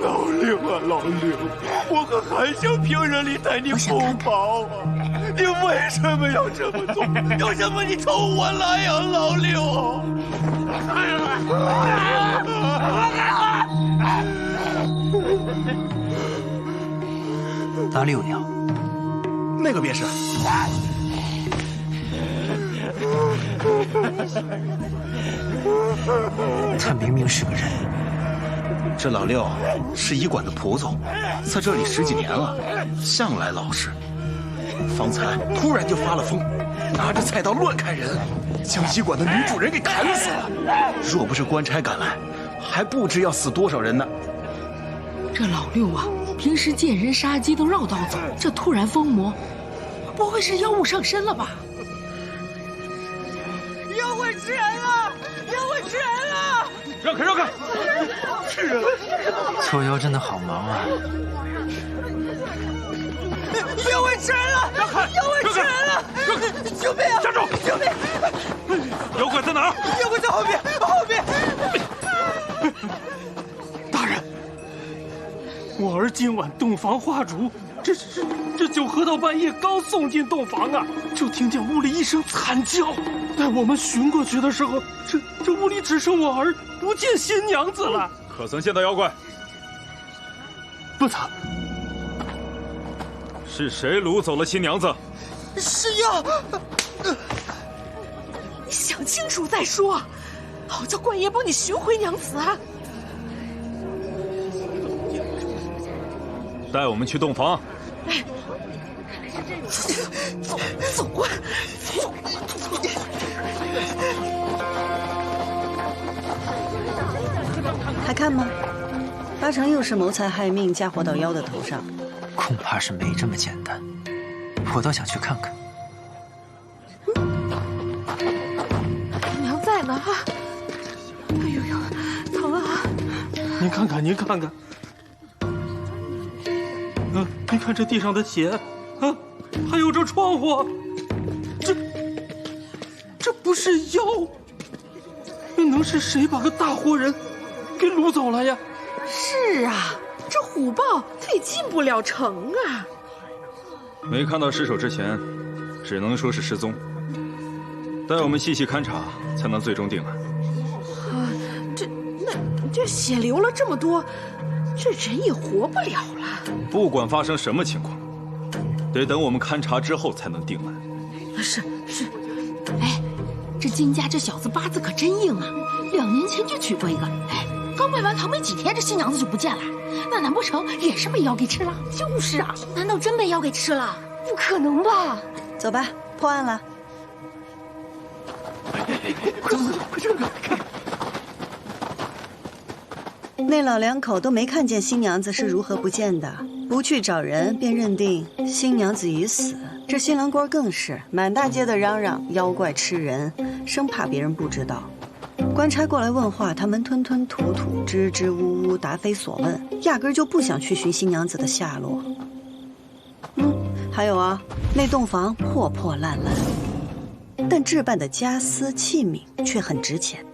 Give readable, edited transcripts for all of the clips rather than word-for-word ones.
老六啊，老六，我可还想平日里带你红包啊！你为什么要这么做？有什么你冲我来呀，老六！哪里有药？那个便是。他明明是个人。这老六是医馆的仆从，在这里10几年了，向来老实。方才突然就发了疯，拿着菜刀乱砍人，将医馆的女主人给砍死了。若不是官差赶来，还不知要死多少人呢。这老六啊，平时见人杀鸡都绕道走，这突然疯魔，不会是妖物上身了吧？妖怪吃人了！妖怪吃人了！让开，让开！吃人！搓妖真的好忙啊！妖怪吃人了！让开！妖怪吃人了！救命啊！站住！救命！妖怪在哪儿？妖怪在后面，后面！大人，我儿今晚洞房花烛，这酒喝到半夜，刚送进洞房啊，就听见屋里一声惨叫。待我们寻过去的时候，这屋里只剩我儿，不见新娘子了。可曾见到妖怪？不曾。是谁掳走了新娘子？是妖！你想清楚再说，好叫官爷帮你寻回娘子啊！带我们去洞房。哎，走啊！走！还看吗？八成又是谋财害命，嫁祸到妖的头上。恐怕是没这么简单，我倒想去看看。娘在呢啊！哎呦呦，疼啊！您看看，您看看，您看这地上的血，啊，还有这窗户，这不是妖，那能是谁把个大活人给掳走了呀？是啊，这虎豹它也进不了城啊。没看到尸首之前，只能说是失踪。待我们细细勘察，才能最终定案。啊，这血流了这么多，这人也活不了了。不管发生什么情况，得等我们勘察之后才能定案。是，哎，这金家这小子八字可真硬啊！2年前就娶过一个，哎，刚拜完堂没几天，这新娘子就不见了。那难不成也是被妖给吃了？就是啊，难道真被妖给吃了？不可能吧！走吧，破案了。那老两口都没看见新娘子是如何不见的，不去找人，便认定新娘子已死。这新郎官更是满大街的嚷嚷妖怪吃人，生怕别人不知道。官差过来问话，他们吞吞吐吐，支支吾吾，答非所问，压根就不想去寻新娘子的下落。还有啊，那洞房破破烂烂，但置办的家私器皿却很值钱。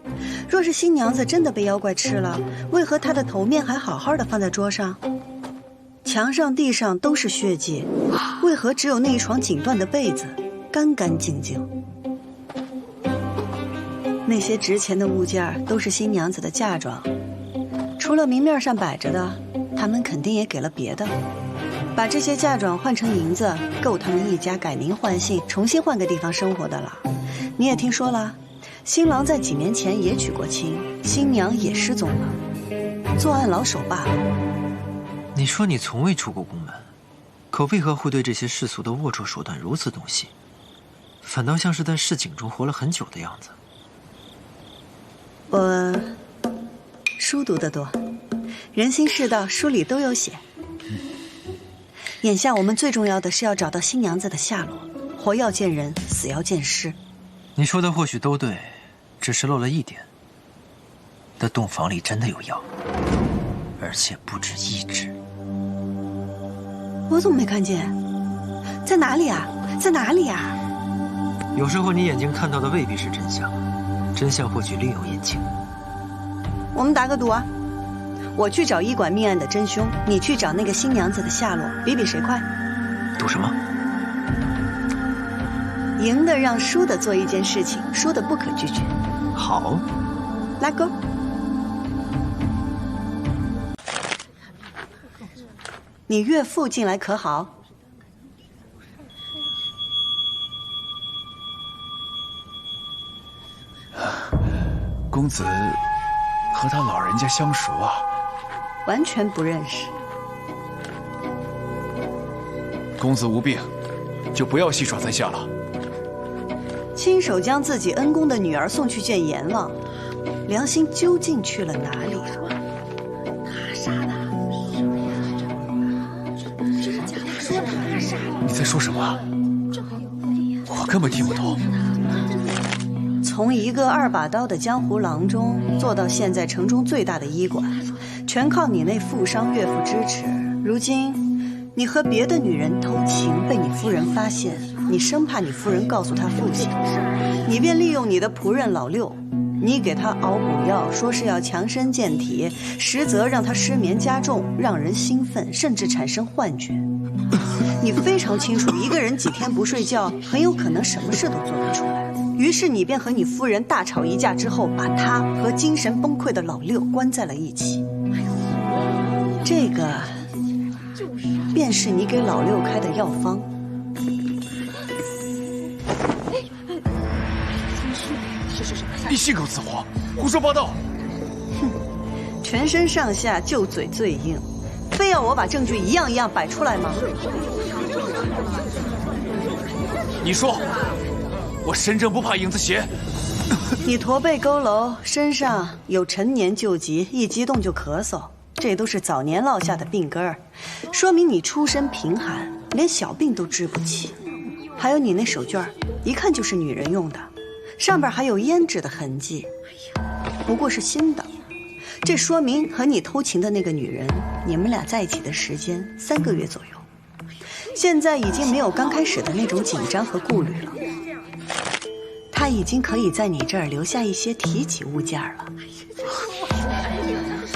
若是新娘子真的被妖怪吃了，为何她的头面还好好的放在桌上？墙上、地上都是血迹，为何只有那一床锦缎的被子干干净净？那些值钱的物件都是新娘子的嫁妆，除了明面上摆着的，他们肯定也给了别的。把这些嫁妆换成银子，够他们一家改名换姓，重新换个地方生活的了。你也听说了，新郎在几年前也娶过亲，新娘也失踪了，作案老手罢了。你说你从未出过宫门，可为何会对这些世俗的龌龊手段如此懂悉？反倒像是在市井中活了很久的样子。我书读得多，人心世道书里都有写。眼下我们最重要的是要找到新娘子的下落，活要见人，死要见尸。你说的或许都对，只是漏了一点。那洞房里真的有药，而且不止一只。我怎么没看见？在哪里啊？在哪里啊？有时候你眼睛看到的未必是真相，真相或许另有眼睛。我们打个赌啊，我去找医馆命案的真凶，你去找那个新娘子的下落，比比谁快。赌什么？赢的让输的做一件事情，输的不可拒绝。好，拉钩。你岳父进来可好？公子和他老人家相熟啊？完全不认识。公子无病，就不要戏耍在下了。亲手将自己恩公的女儿送去见阎王，良心究竟去了哪里？他杀的，这是假的，说他杀了。你在说什么？我根本听不懂。从一个2把刀的江湖郎中做到现在城中最大的医馆，全靠你那富商岳父支持。如今，你和别的女人偷情被你夫人发现，你生怕你夫人告诉他父亲，你便利用你的仆人老六，你给他熬补药，说是要强身健体，实则让他失眠加重，让人兴奋，甚至产生幻觉。你非常清楚，一个人几天不睡觉，很有可能什么事都做得出来。于是你便和你夫人大吵一架之后，把他和精神崩溃的老六关在了一起。这个便是你给老六开的药方。你信口雌黄，胡说八道！哼，全身上下就嘴最硬，非要我把证据一样一样摆出来吗？你说，我身正不怕影子斜。你驼背佝偻，身上有陈年旧疾，一激动就咳嗽，这都是早年落下的病根儿，说明你出身贫寒，连小病都治不起。还有你那手绢，一看就是女人用的，上边还有胭脂的痕迹，不过是新的。这说明和你偷情的那个女人，你们俩在一起的时间3个月左右。现在已经没有刚开始的那种紧张和顾虑了，他已经可以在你这儿留下一些提己物件了。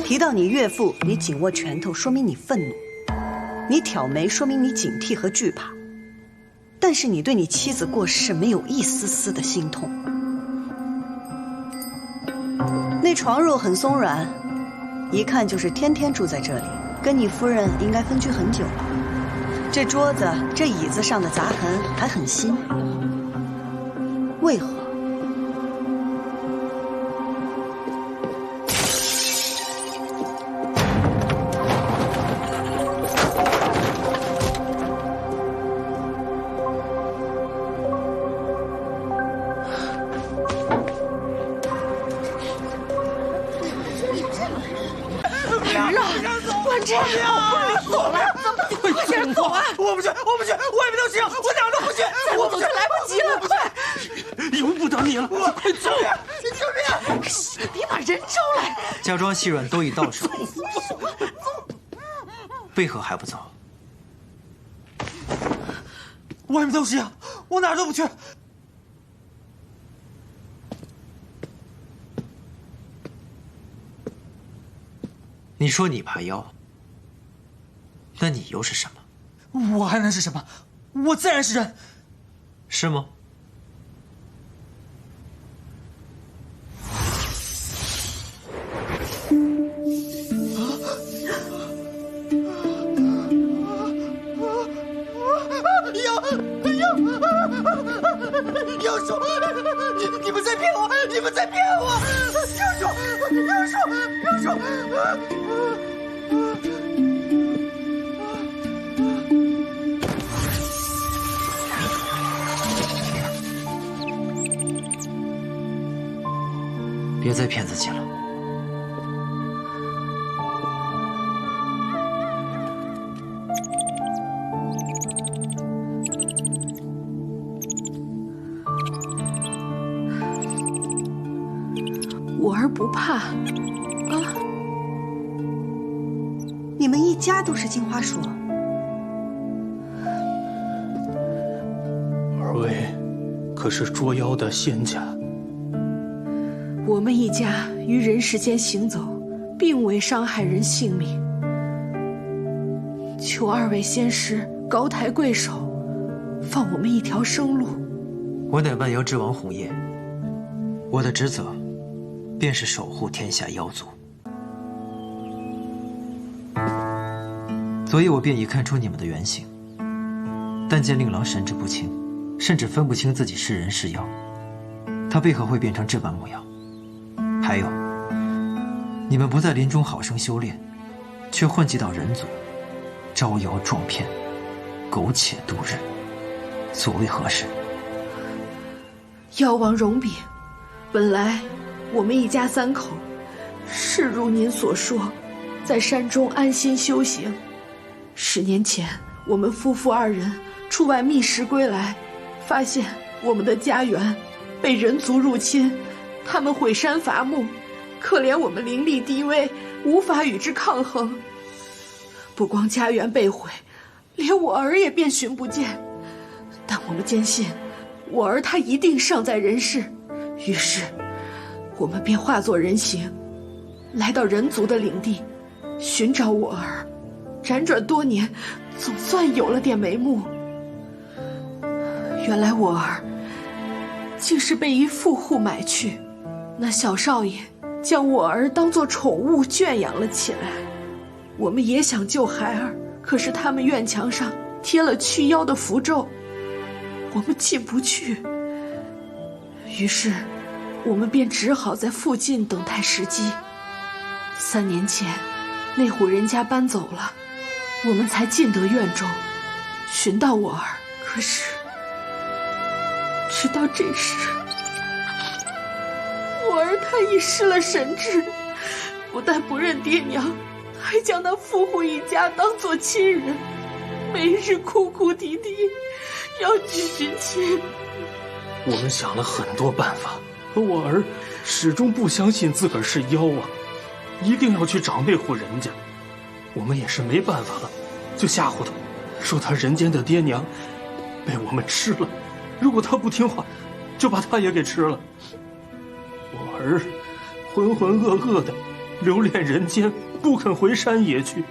提到你岳父，你紧握拳头，说明你愤怒；你挑眉，说明你警惕和惧怕。但是你对你妻子过世没有一丝丝的心痛。那床褥很松软，一看就是天天住在这里，跟你夫人应该分居很久了。这桌子、这椅子上的砸痕还很新，为何？关真，你走了，快点走啊！我不去，我不去，我也不行，我哪儿都不去，我走就来不及了，快！由不得你了，快走！救命！别把人招来！嫁妆细软都已到手，为何还不走？外面都是人，我哪儿都不去。你说你怕妖，那你又是什么？我还能是什么？我自然是人。是吗？妖叔，你们在骗我！你们在骗我！妖叔！别再骗自己了。我儿不怕啊！你们一家都是镜花水。二位可是捉妖的仙家？我们一家于人世间行走，并未伤害人性命，求二位仙师高抬贵手，放我们一条生路。我乃万妖之王红叶，我的职责便是守护天下妖族，所以我便已看出你们的原形。但见令郎神志不清，甚至分不清自己是人是妖，他为何会变成这般模样？还有，你们不在林中好生修炼，却混迹到人族，招摇撞骗，苟且度日，所为何事？妖王容禀，本来我们一家3口是如您所说，在山中安心修行。10年前，我们夫妇2人出外觅食归来，发现我们的家园被人族入侵，他们毁山伐木，可怜我们灵力低微，无法与之抗衡。不光家园被毁，连我儿也便寻不见。但我们坚信，我儿他一定尚在人世。于是，我们便化作人形，来到人族的领地，寻找我儿。辗转多年，总算有了点眉目。原来我儿竟是被一富户买去，那小少爷将我儿当作宠物圈养了起来。我们也想救孩儿，可是他们院墙上贴了驱妖的符咒，我们进不去。于是我们便只好在附近等待时机。3年前，那户人家搬走了，我们才进得院中，寻到我儿。可是直到这时，我儿他已失了神智，不但不认爹娘，还将那富户一家当作亲人，每日哭哭啼啼，要去寻亲。我们想了很多办法，可我儿始终不相信自个儿是妖啊，一定要去找那户人家。我们也是没办法了，就吓唬他，说他人间的爹娘被我们吃了，如果他不听话，就把他也给吃了。我儿浑浑噩噩的留恋人间，不肯回山野去。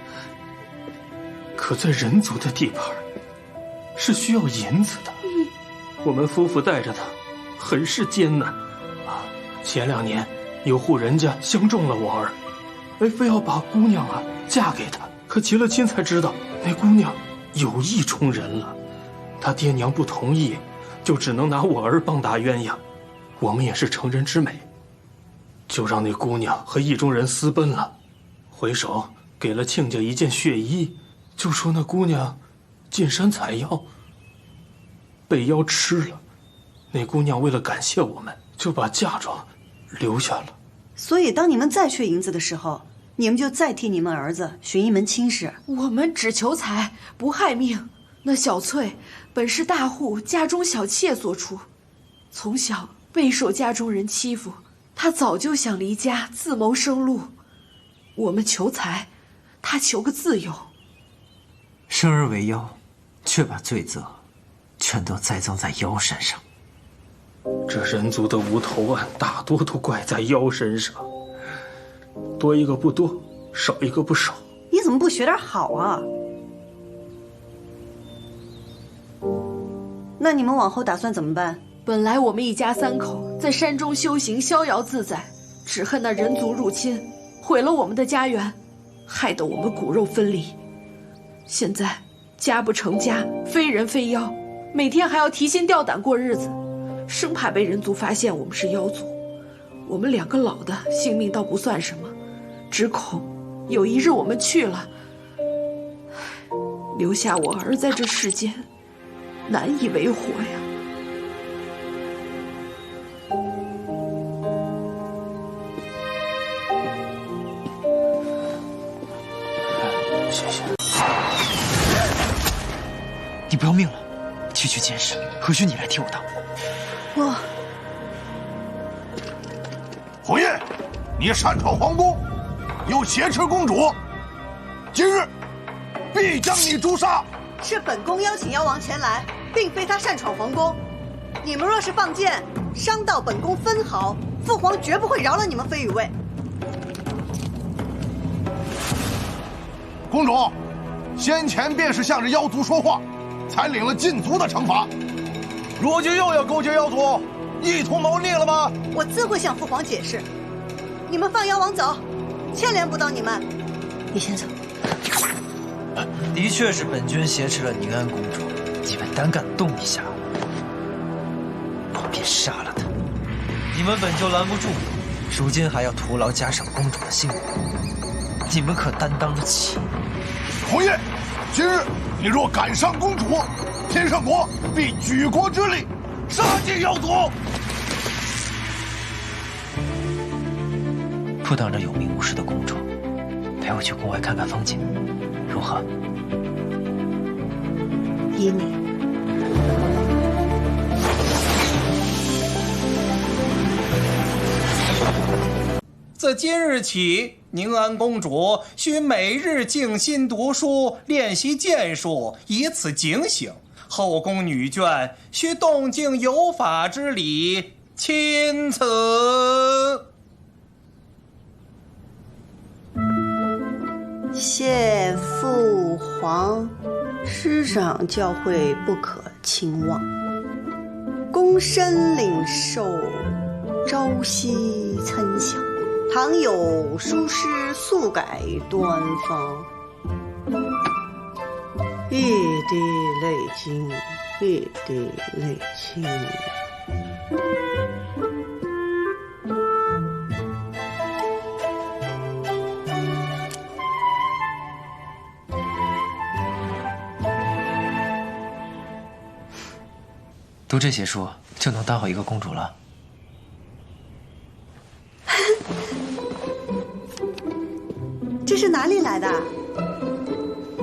可在人族的地盘是需要银子的，我们夫妇带着他很是艰难啊。前2年有户人家相中了我儿，非要把姑娘嫁给他，可结了亲才知道那姑娘有意冲人了，他爹娘不同意，就只能拿我儿棒打鸳鸯。我们也是成人之美，就让那姑娘和意中人私奔了，回首给了亲家一件血衣，就说那姑娘进山采药，被妖吃了。那姑娘为了感谢我们，就把嫁妆留下了。所以当你们再缺银子的时候，你们就再替你们儿子寻一门亲事。我们只求财，不害命。那小翠本是大户家中小妾所出，从小备受家中人欺负，她早就想离家自谋生路。我们求财，她求个自由。生而为妖，却把罪责全都栽赃在妖身上。这人族的无头案大多都怪在妖身上，多一个不多，少一个不少。你怎么不学点好啊？那你们往后打算怎么办？本来我们一家3口在山中修行，逍遥自在，只恨那人族入侵，毁了我们的家园，害得我们骨肉分离。现在家不成家，非人非妖，每天还要提心吊胆过日子，生怕被人族发现我们是妖族。我们2个老的性命倒不算什么，只恐有一日我们去了，留下我儿在这世间，难以为活呀。谢谢。你不要命了？区区监视，何须你来替我当？我红叶，你擅闯皇宫，又挟持公主，今日必将你诛杀。是本宫邀请妖王前来，并非他擅闯皇宫。你们若是放箭伤到本宫分毫，父皇绝不会饶了你们飞羽卫。公主，先前便是向着妖族说话，才领了禁足的惩罚，如今又要勾结妖族，意图谋逆了吗？我自会向父皇解释。你们放妖王走，牵连不到你们。你先走。的确是本君挟持了宁安公主，你们胆敢动一下，我便杀了她。你们本就拦不住，如今还要徒劳加上公主的性命，你们可担当得起？红叶，今日你若赶上公主，天圣国必举国之力杀尽妖族。不当着有名无实的公主，陪我去宫外看看风景，如何？依你。自今日起，宁安公主需每日静心读书，练习剑术，以此警醒。后宫女眷需动静有法之礼，钦此。谢父皇，师长教诲不可轻忘，躬身领受，朝夕参详。倘有疏失，速改端方。一滴泪晶，一滴泪清。读这些书就能当好一个公主了？这是哪里来的？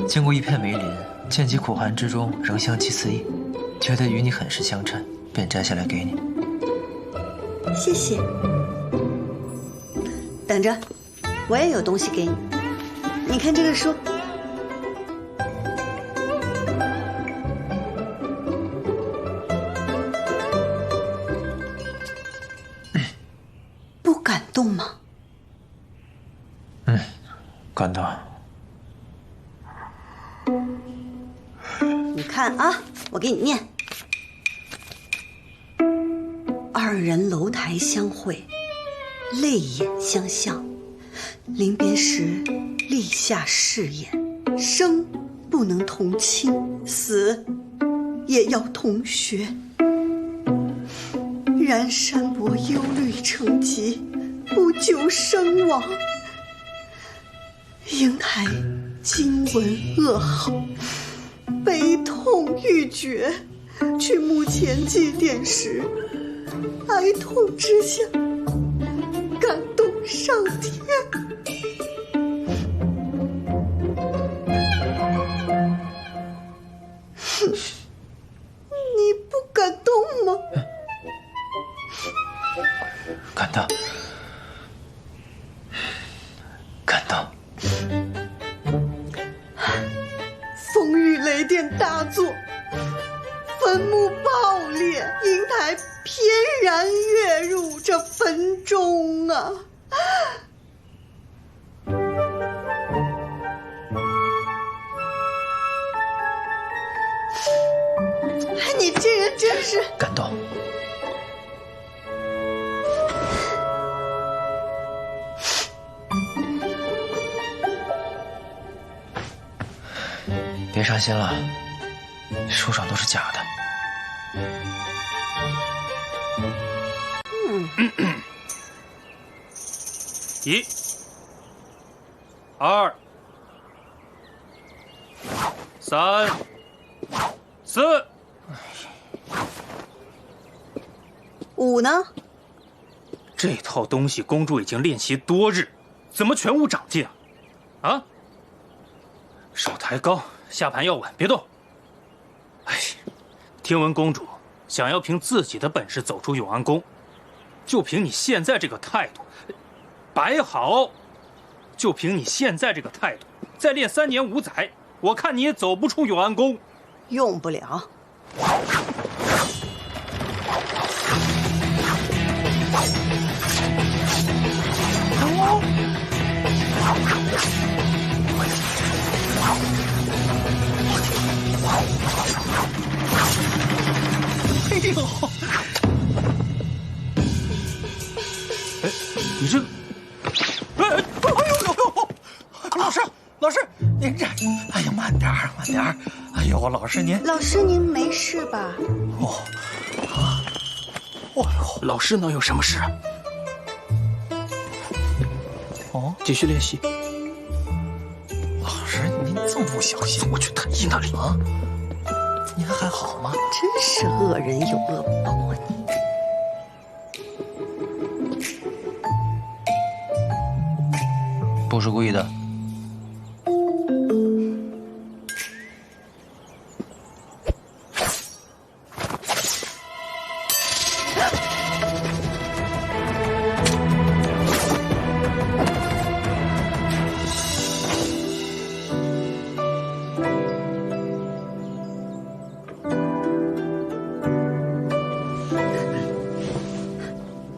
经过一片梅林，见其苦寒之中仍香气四溢，觉得与你很是相称，便摘下来给你。谢谢。等着，我也有东西给你。你看这个书。不感动吗？感动。你看啊，我给你念：二人楼台相会，泪眼相向，临别时立下誓言，生不能同亲，死也要同学。然山伯忧虑成疾，不久身亡。瀛台今闻噩耗，悲痛欲绝，去墓前祭奠时，哀痛之下，感动上天。你不感动吗？感动，感动。风雨雷电大作，坟墓爆裂，瀛台翩然跃入这坟中啊！你这人真是感动。别伤心了，书上都是假的。1、2、3、4。5呢？这套东西公主已经练习多日，怎么全无长进啊？啊！手抬高，下盘要稳，别动。哎，听闻公主想要凭自己的本事走出永安宫，就凭你现在这个态度，摆好，就凭你现在这个态度，再练3年5载，我看你也走不出永安宫。用不了。哎呦！哎，你这……哎呦！老师，您这……哎呀，慢点儿。哎呦，老师您……老师您没事吧？哦呦，老师能有什么事啊？哦，继续练习。老师您这么不小心，我去太医那里啊？您还好吗？真是恶人有恶报啊你！不是故意的。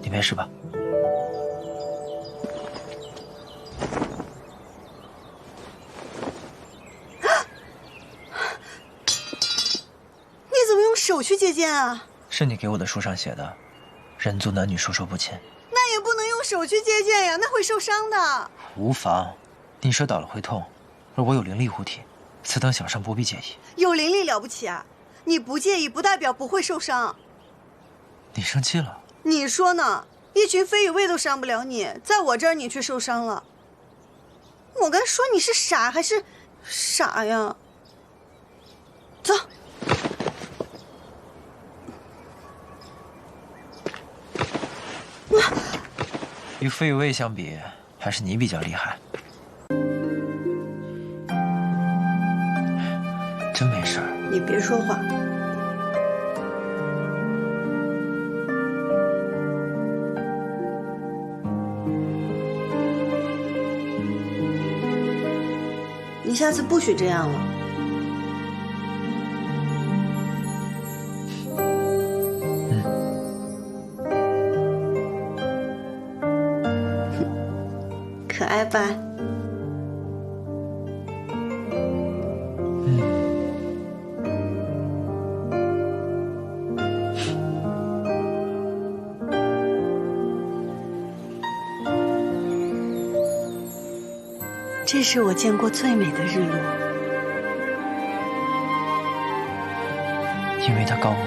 你没事吧？手去借剑啊？是你给我的书上写的，人族男女授受不亲。那也不能用手去借剑呀，那会受伤的。无妨，你摔倒了会痛，而我有灵力护体，此等小伤不必介意。有灵力了不起啊？你不介意不代表不会受伤。你生气了？你说呢？一群飞羽卫都伤不了你，在我这儿你却受伤了。我该说你是傻还是傻呀？走。与飞羽卫相比，还是你比较厉害。真没事儿。你别说话。你下次不许这样了。可爱吧？这是我见过最美的日落，因为它高吗？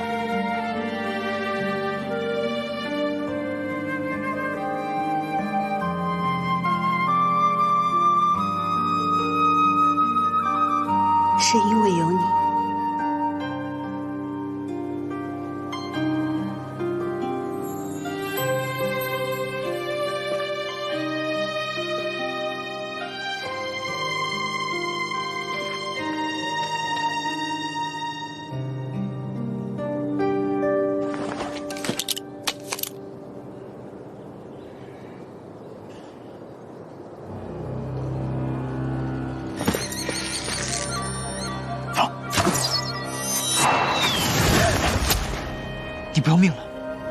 是因为有你。你不要命了？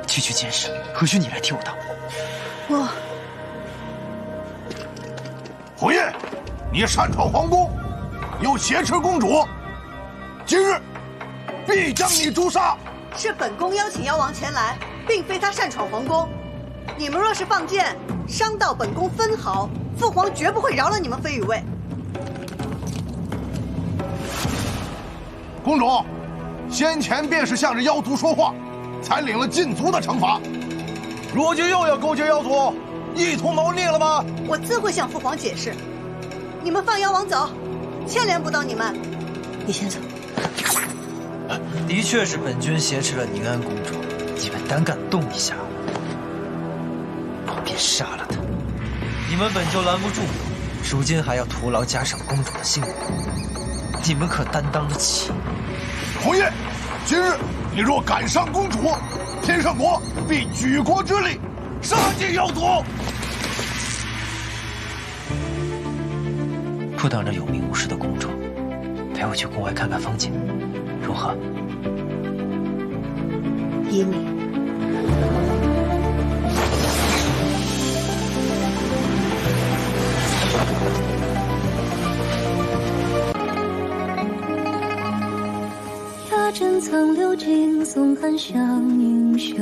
区区剑士，何须你来替我挡？我火焰，你擅闯皇宫，又挟持公主，今日必将你诛杀。是本宫邀请妖王前来，并非他擅闯皇宫。你们若是放箭伤到本宫分毫，父皇绝不会饶了你们飞羽卫。公主，先前便是向着妖族说话，才领了禁足的惩罚，如今又要勾结妖族，一同谋逆了吗？我自会向父皇解释。你们放妖王走，牵连不到你们。你先走。的确是本君挟持了宁安公主，你们胆敢动一下，我便杀了她。你们本就拦不住，如今还要徒劳加上公主的性命，你们可担当得起？红叶，今日你若敢伤公主，天上国必举国之力杀尽妖族。不等着有名无实的公主，陪我去宫外看看风景，如何？依你。他正苍流尽，松寒香盈袖。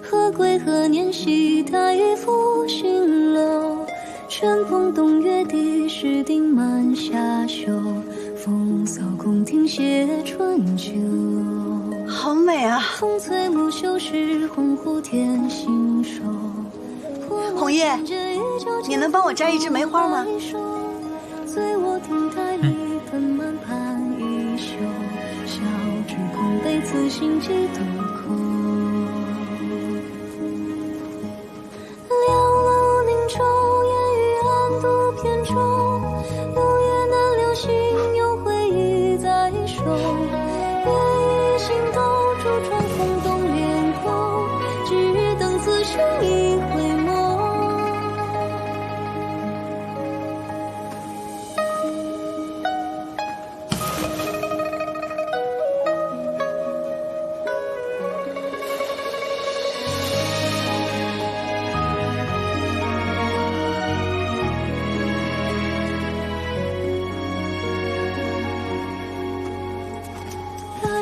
何归何年系，太傅新楼。春风动月底，石鼎满夏秋。风骚宫廷写春秋。好美啊！风翠木秀时，鸿鹄天行手。红叶，你能帮我摘一枝梅花吗？醉卧亭台里，分满盘衣袖。小知空悲，此心几度空。两楼凝愁，烟雨暗度片中。流月难留心，有回忆在手。夜已心动，烛窗风动脸孔。只等此生一回梦。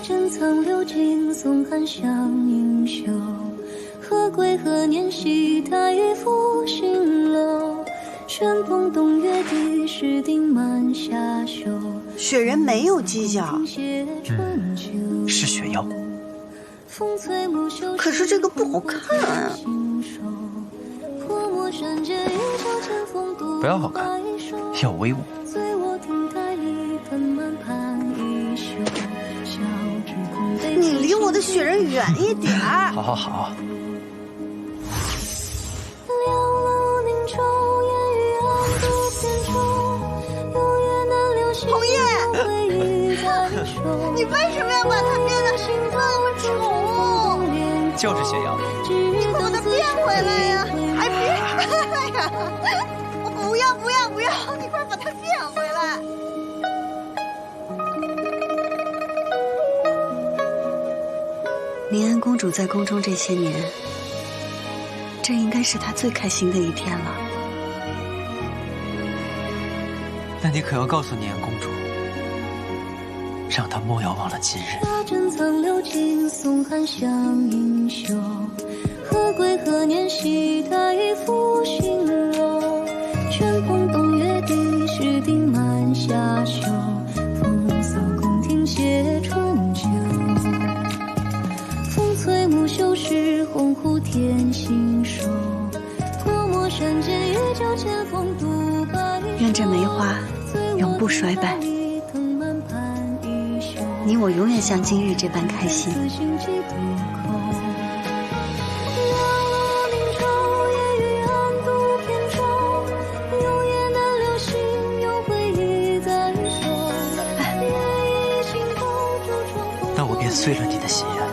珍藏流尽，松寒香盈袖。何归何年系，太傅新楼。春风动月底，石鼎满夏秋。雪人没有犄角，是雪妖。可是这个不好看啊。不要好看，要威武。你离我的雪人远一点儿。好好好。红叶，你为什么要把它变得那么丑？就是雪妖。你把它变回来呀！还别呀！不要不要不要！你快把它变回来！宁安公主在宫中这些年，这应该是她最开心的一天了。那你可要告诉宁安公主，让她莫要忘了今日。珍藏流尽，松寒香盈袖。何归何年系，太傅新楼。春风动月底，石鼎满夏秋。风骚宫廷写春秋。风翠木秀时，鸿鹄天行手。泼墨山间，月照千峰独白。愿这梅花永不衰败，你我永远像今日这般开心。那我便遂了你的心愿。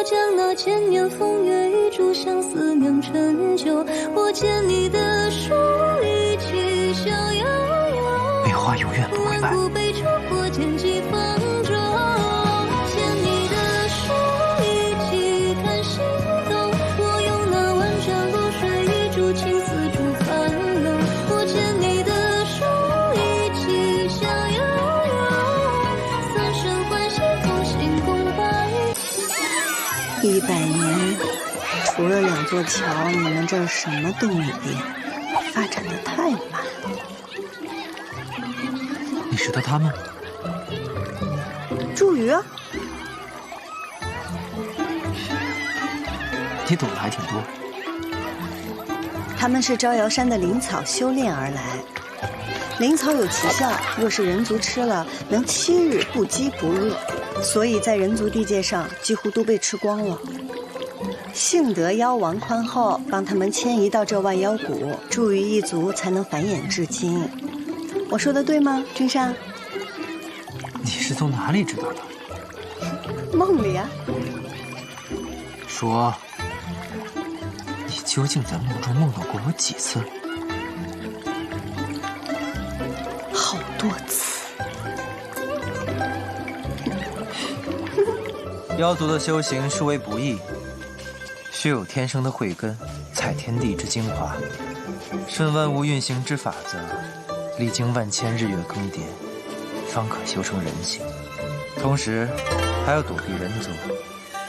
将那千年风月一烛相思酿成酒，我牵你的手一起笑摇摇。梅花永远不会败。杯酒过剑几方舟，牵你的手一起看星斗。我用那万丈流水一烛情丝烛繁楼，我牵你的手一起笑摇摇。三生欢喜同心共白。100年，除了2座桥，你们这儿什么都没变，发展的太慢了。你知道他们？祝语啊，你懂得还挺多。他们是招摇山的灵草修炼而来。灵草有奇效，若是人族吃了，能7日不饥不饿，所以在人族地界上几乎都被吃光了。幸得妖王宽厚，帮他们迁移到这万妖谷，祝语一族才能繁衍至今。我说的对吗，君上？你是从哪里知道的？梦里啊。说，你究竟在梦中梦到过我几次？好多次。妖族的修行殊为不易，需有天生的慧根，采天地之精华，顺万物运行之法则，历经万千日月更迭，方可修成人形。同时，还要躲避人族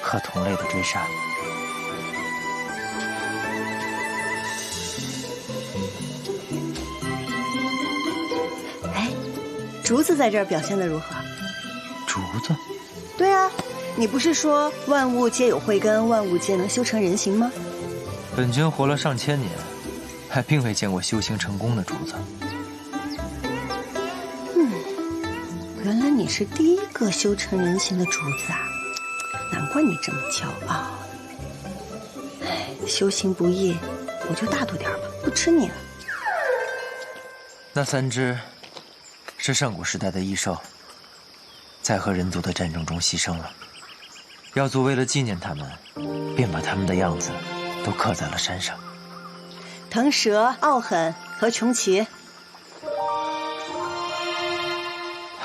和同类的追杀。哎，竹子在这儿表现得如何？竹子？对啊，你不是说万物皆有慧根，万物皆能修成人形吗？本君活了上千年，还并未见过修行成功的竹子。原来你是第一个修成人形的竹子啊！难怪你这么骄傲。哎，修行不易，我就大度点吧，不吃你了。那3只是上古时代的异兽，在和人族的战争中牺牲了。妖族为了纪念他们，便把他们的样子都刻在了山上。腾蛇、傲狠和穷奇。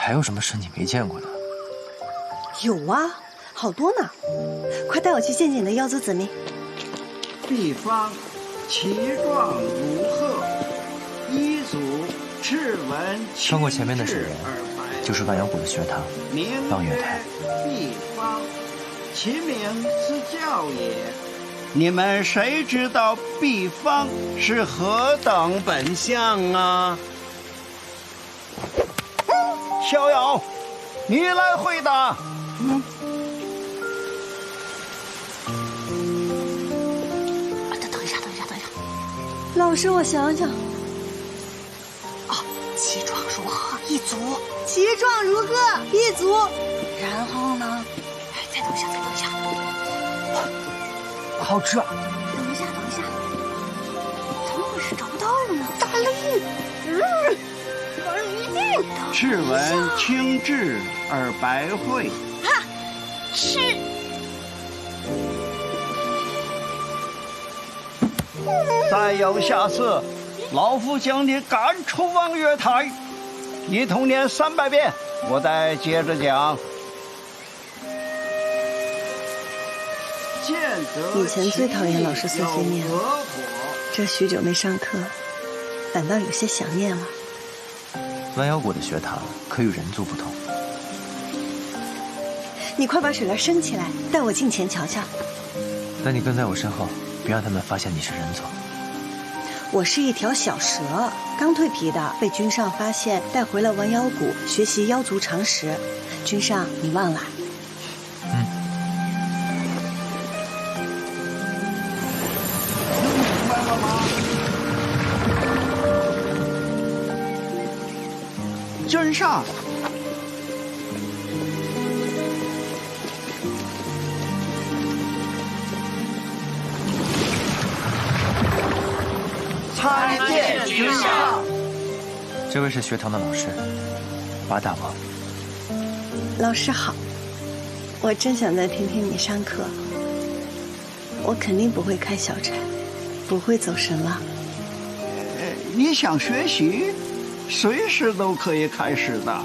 还有什么是你没见过的？有啊，好多呢！快带我去见见你的妖族子民。地方其状如鹤，一族赤纹。穿过前面的水源，就是万妖谷的学堂望月台。地方，其名之教也。你们谁知道毕方是何等本相啊？逍遥，你来回答。等一下。老师，我想想。哦，其状如鹤，一族。其状如鹤，一族。然后呢？哎，再等一下。好吃啊！等一下，怎么回事？找不到了呢？大力。赤纹青质而白慧。哈，是。再有下次，老夫将你赶出望月台。你童年300遍，我再接着讲。以前最讨厌老师碎碎念了，这许久没上课，反倒有些想念了。万妖谷的学堂可与人族不同。你快把水帘升起来，带我近前瞧瞧。但你跟在我身后，别让他们发现你是人族。我是一条小蛇，刚蜕皮的，被君上发现，带回了万妖谷学习妖族常识。君上，你忘了？君上，参见君上。这位是学堂的老师，八大王。老师好，我真想再听听你上课。我肯定不会开小差，不会走神了。你想学习？随时都可以开始的，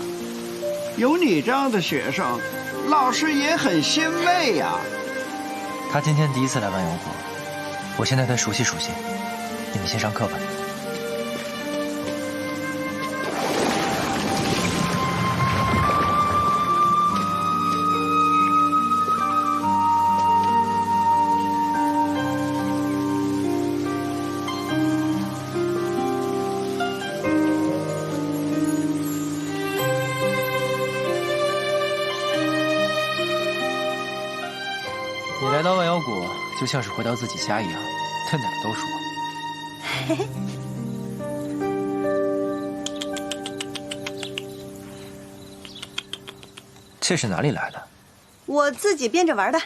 有你这样的学生，老师也很欣慰呀。他今天第一次来万妖谷，我先带他熟悉熟悉。你们先上课吧。来到万妖谷，就像是回到自己家一样，对哪儿都熟。嘿嘿。这是哪里来的？我自己编着玩的。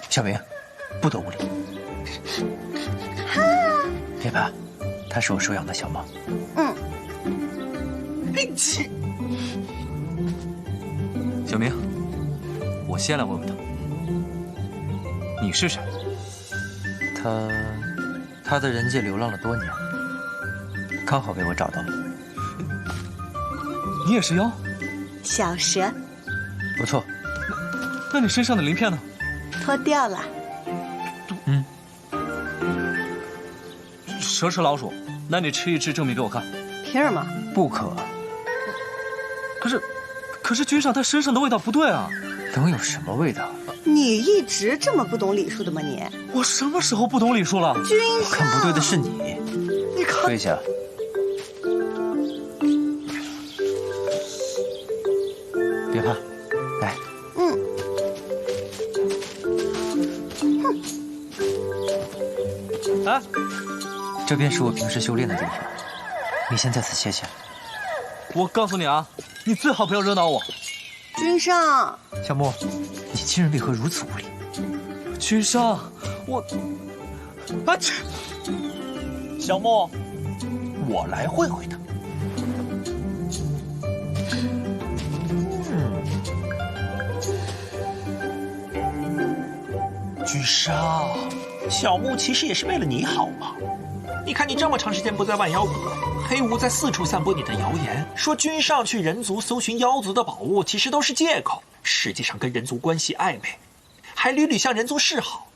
小明，不得无礼。别怕，它是我收养的小猫。小明，我先来问问他，你是谁？他在人界流浪了多年，刚好被我找到了。你也是妖？小蛇。不错。那你身上的鳞片呢？脱掉了。蛇吃老鼠，那你吃一吃，证明给我看。凭什么？不可。可是君上他身上的味道不对啊。能有什么味道？你一直这么不懂礼数的吗你？我什么时候不懂礼数了？君上，看不对的是你。你看，跪下。别怕，来。哎，这便是我平时修炼的地方，你先在此歇歇。我告诉你啊，你最好不要惹恼我。君上，小莫，你今日为何如此无礼？君上，我，啊切！小莫，我来会会他。君上，小木其实也是为了你好嘛。你看你这么长时间不在万妖谷，黑无在四处散播你的谣言，说君上去人族搜寻妖族的宝物，其实都是借口，实际上跟人族关系暧昧，还屡屡向人族示好，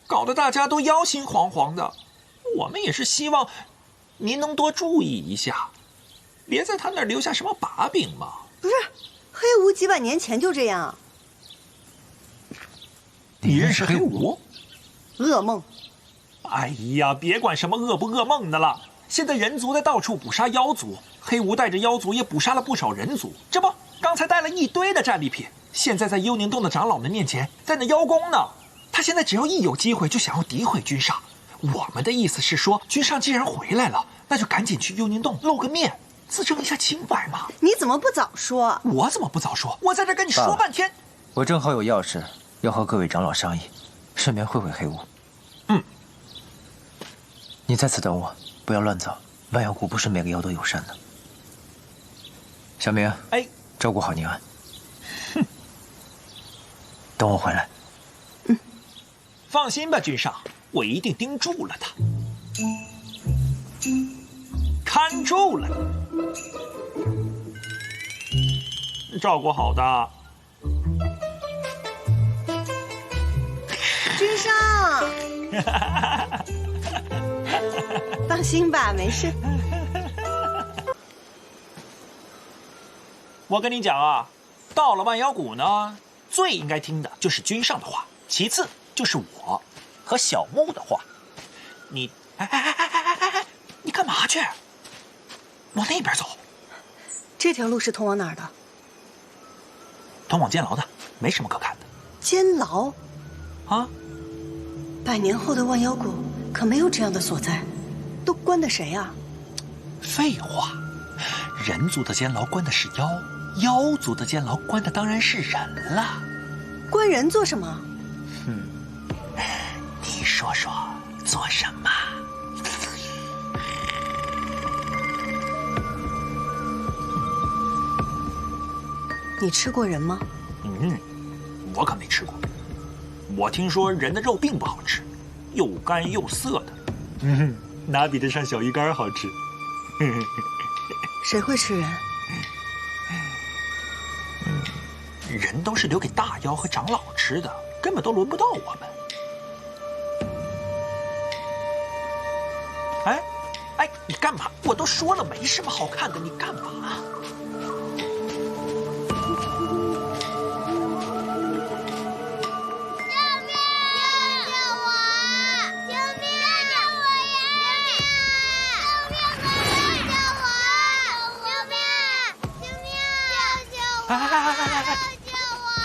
搞得大家都忧心惶惶的。我们也是希望您能多注意一下，别在他那儿留下什么把柄嘛。不是，黑无几百年前就这样。你认识黑无？噩梦。哎呀，别管什么噩不噩梦的了。现在人族在到处捕杀妖族，黑无带着妖族也捕杀了不少人族。这不，刚才带了一堆的战利品，现在在幽宁洞的长老们面前，在那邀功呢。他现在只要一有机会，就想要诋毁君上。我们的意思是说，君上既然回来了，那就赶紧去幽宁洞露个面，自证一下清白嘛。你怎么不早说？我怎么不早说？我在这跟你说半天。我正好有要事，要和各位长老商议，顺便会会黑无。你在此等我，不要乱走。万妖谷不是每个妖都友善的。小明，哎，照顾好宁安。哼，等我回来。放心吧，君上，我一定盯住了他，看住了，照顾好的。君上。放心吧，没事。我跟你讲啊，到了万妖谷呢，最应该听的就是君上的话，其次就是我和小木的话。你，你干嘛去？往那边走。这条路是通往哪儿的？通往监牢的，没什么可看的。监牢？啊？100年后的万妖谷可没有这样的所在，都关的谁啊？废话，人族的监牢关的是妖，妖族的监牢关的当然是人了。关人做什么？你说说做什么？你吃过人吗？我可没吃过。我听说人的肉并不好吃，又干又涩的，哪比得上小鱼干好吃？谁会吃人？人都是留给大妖和长老吃的，根本都轮不到我们。哎，你干嘛？我都说了没什么好看的，你干嘛？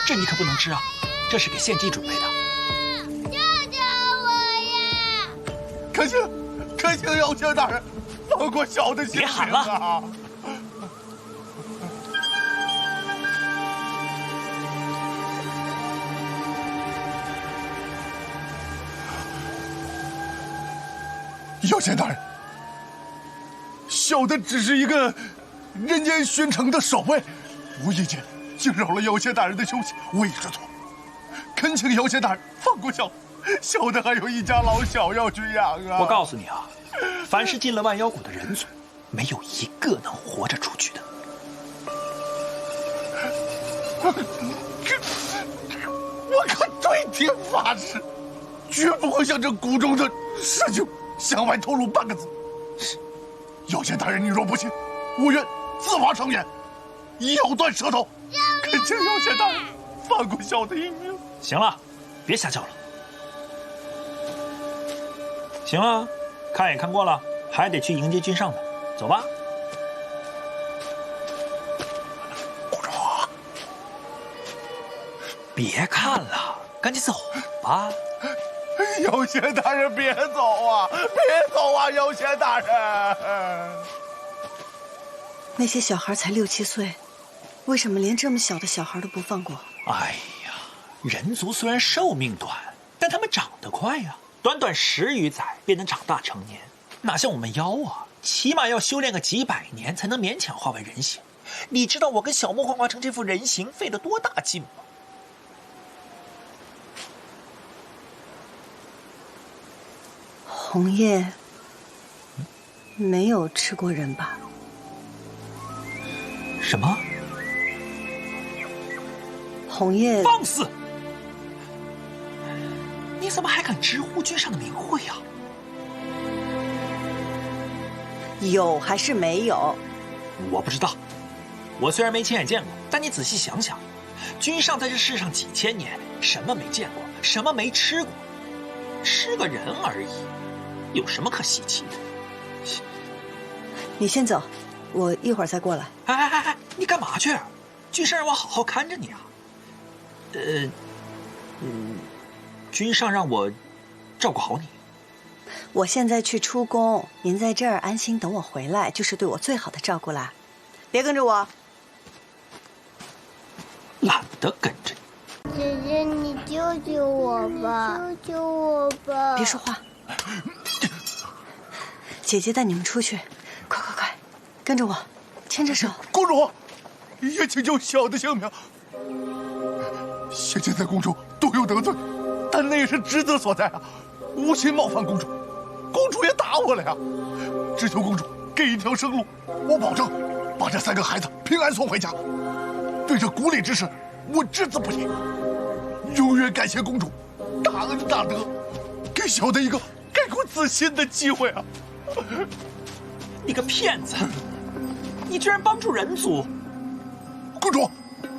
这你可不能吃啊！这是给献祭准备的。救救我呀！恳请妖仙大人放过小的性命啊！别喊了！妖仙大人，小的只是一个人间巡城的守卫，无意间惊扰了妖仙大人的休息，无意之错，恳请妖仙大人放过小的还有一家老小要去养啊！我告诉你啊，凡是进了万妖谷的人族，没有一个能活着出去的。我可对天发誓，绝不会像这谷中的事情向外透露半个字。姚县大人，你若不信，我愿自罚上演，咬断舌头，恳请姚县大人放过小的一命。行了，别瞎叫了。行了，看也看过了，还得去迎接君上呢，走吧。公主，别看了，赶紧走吧。姚县大人，别走啊！别走啊！姚县大人，那些小孩才6、7岁，为什么连这么小的小孩都不放过？哎呀，人族虽然寿命短，但他们长得快呀，短短10余载便能长大成年，哪像我们妖啊，起码要修炼个几百年才能勉强化为人形。你知道我跟小梦幻化成这副人形费了多大劲吗？红叶没有吃过人吧？什么？红叶放肆！你怎么还敢直呼君上的名讳呀？有还是没有？我不知道。我虽然没亲眼见过，但你仔细想想，君上在这世上几千年，什么没见过，什么没吃过，吃个人而已，有什么可稀奇的？你先走，我一会儿再过来。哎，你干嘛去？君上让我好好看着你啊。君上让我照顾好你。我现在去出宫，您在这儿安心等我回来，就是对我最好的照顾啦。别跟着我。懒得跟着你。姐姐，你救救我吧！救救我吧！别说话。姐姐带你们出去，快，跟着我，牵着手。公主，也请救小的性命。先前在宫中多有得罪，但那也是职责所在啊，无心冒犯公主，公主也打我了呀。只求公主给一条生路，我保证把这3个孩子平安送回家。对这古礼之事，我只字不提，永远感谢公主大恩大德，给小的一个改过自新的机会啊！你个骗子！你居然帮助人族！公主，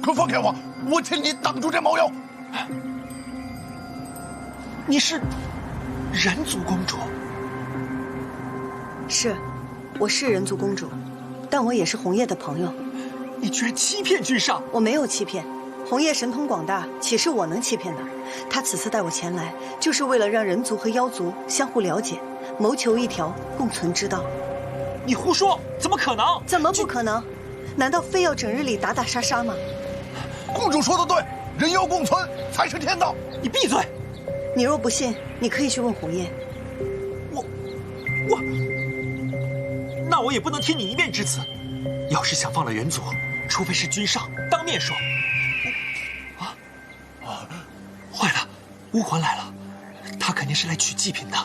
快放开我！我替你挡住这猫妖。你是人族公主？是，我是人族公主，但我也是红叶的朋友。你居然欺骗君上！我没有欺骗，红叶神通广大，岂是我能欺骗的？他此次带我前来，就是为了让人族和妖族相互了解，谋求一条共存之道。你胡说！怎么可能？怎么不可能？难道非要整日里打打杀杀吗？公主说的对，人妖共存才是天道。你闭嘴！你若不信，你可以去问红叶。那我也不能听你一面之词。要是想放了人族，除非是君上当面说。坏了，乌环来了，他肯定是来取祭品的。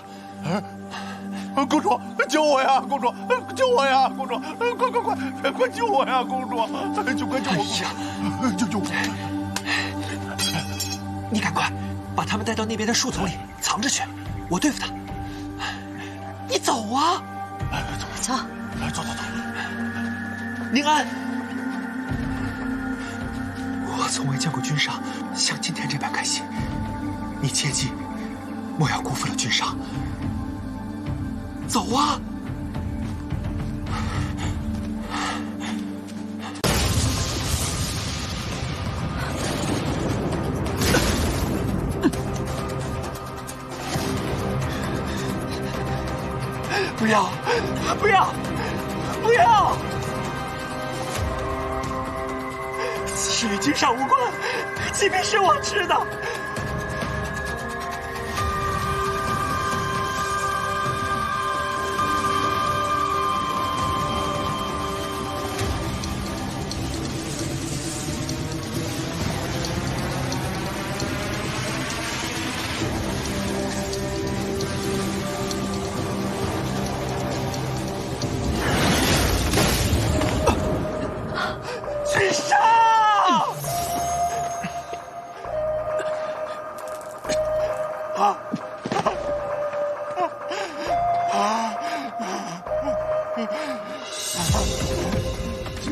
公主，救我呀！公主，救我呀！公主，快救我呀！公主，就快救我！救我！你赶快把他们带到那边的树丛里藏着去，我对付他。你走啊！走。宁安，我从未见过君上像今天这般开心，你切记莫要辜负了君上。走啊！不要！此事与君上无关，祭品是我吃的。君上！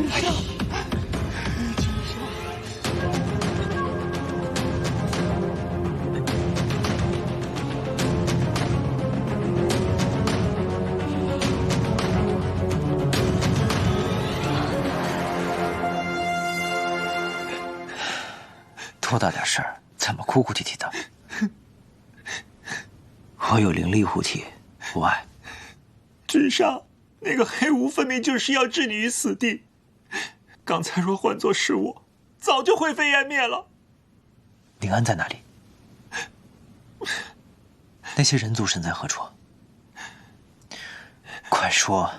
君上。多大点事儿，怎么哭哭啼啼的？我有灵力护体，无碍。君上，那个黑无分明就是要置你于死地。刚才若换作是我，早就灰飞烟灭了。宁安在哪里？那些人族身在何处？快说！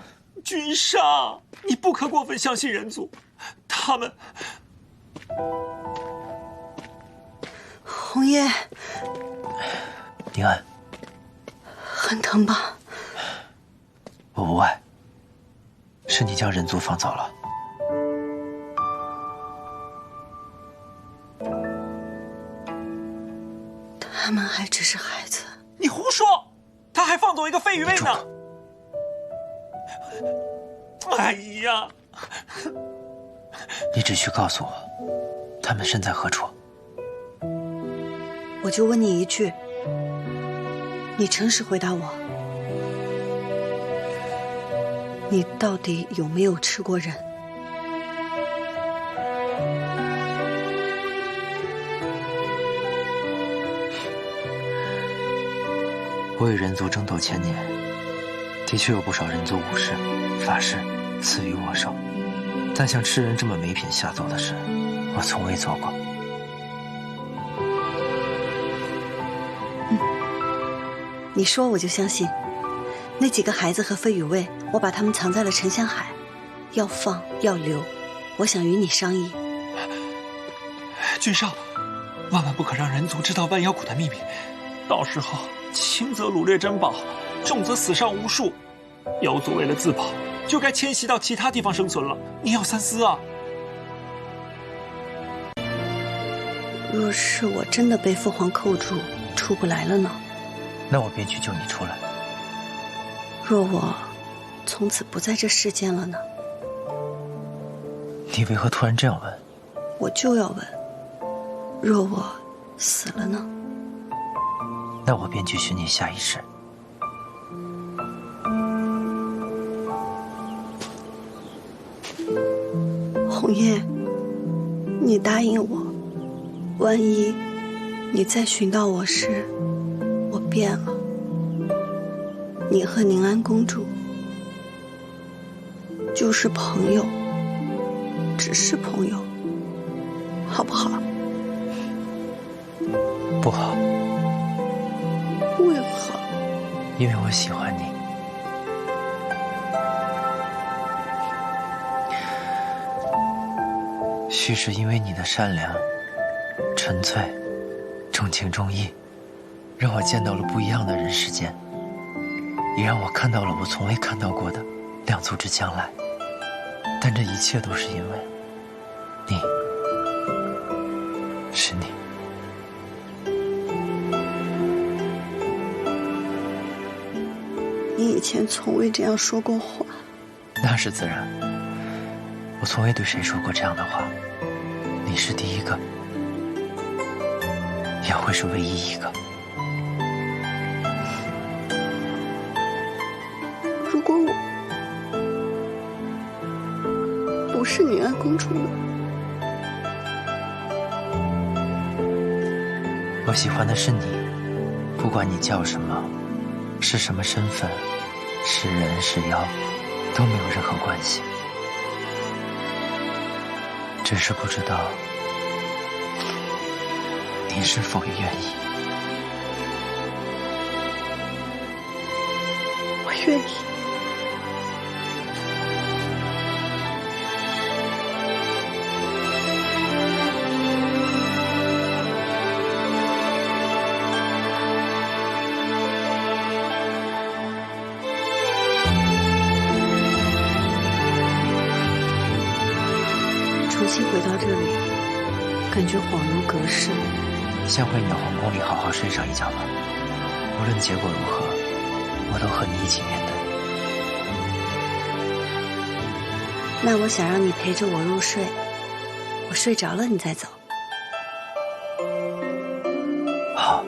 君上，你不可过分相信人族，他们……红叶，宁安，很疼吧？我无碍，是你将人族放走了。他们还只是孩子。你胡说！他还放走一个废羽卫呢！哎呀！你只需告诉我，他们身在何处。我就问你一句，你诚实回答我，你到底有没有吃过人？我与人族争斗1000年，的确有不少人族武士、法师死于我手，但像吃人这么没品下作的事，我从未做过。你说我就相信。那几个孩子和飞羽卫，我把他们藏在了沉香海，要放要留，我想与你商议。君上，万万不可让人族知道万妖谷的秘密，到时候轻则掳掠珍宝，重则死伤无数。妖族为了自保，就该迁徙到其他地方生存了。你要三思啊！若是我真的被父皇扣住，出不来了呢？那我便去救你出来。若我从此不在这世间了呢？你为何突然这样问？我就要问，若我死了呢？那我便去寻你下一世。红叶，你答应我，万一你再寻到我时，我变了，你和宁安公主就是朋友，只是朋友，好不好？不好。为何？因为我喜欢你。须是因为你的善良、纯粹、重情重义，让我见到了不一样的人世间，也让我看到了我从未看到过的两族之将来。但这一切都是因为你，是你。你以前从未这样说过话。那是自然，我从未对谁说过这样的话。你是第一个，也会是唯一一个。如果我不是宁安公主呢？我喜欢的是你，不管你叫什么，是什么身份，是人是妖，都没有任何关系。只是不知道你是否也愿意。我愿意。重新回到这里，感觉恍如隔世。先回你的皇宫里好好睡上一觉吧。无论结果如何，我都和你一起面对。那我想让你陪着我入睡，我睡着了你再走。好。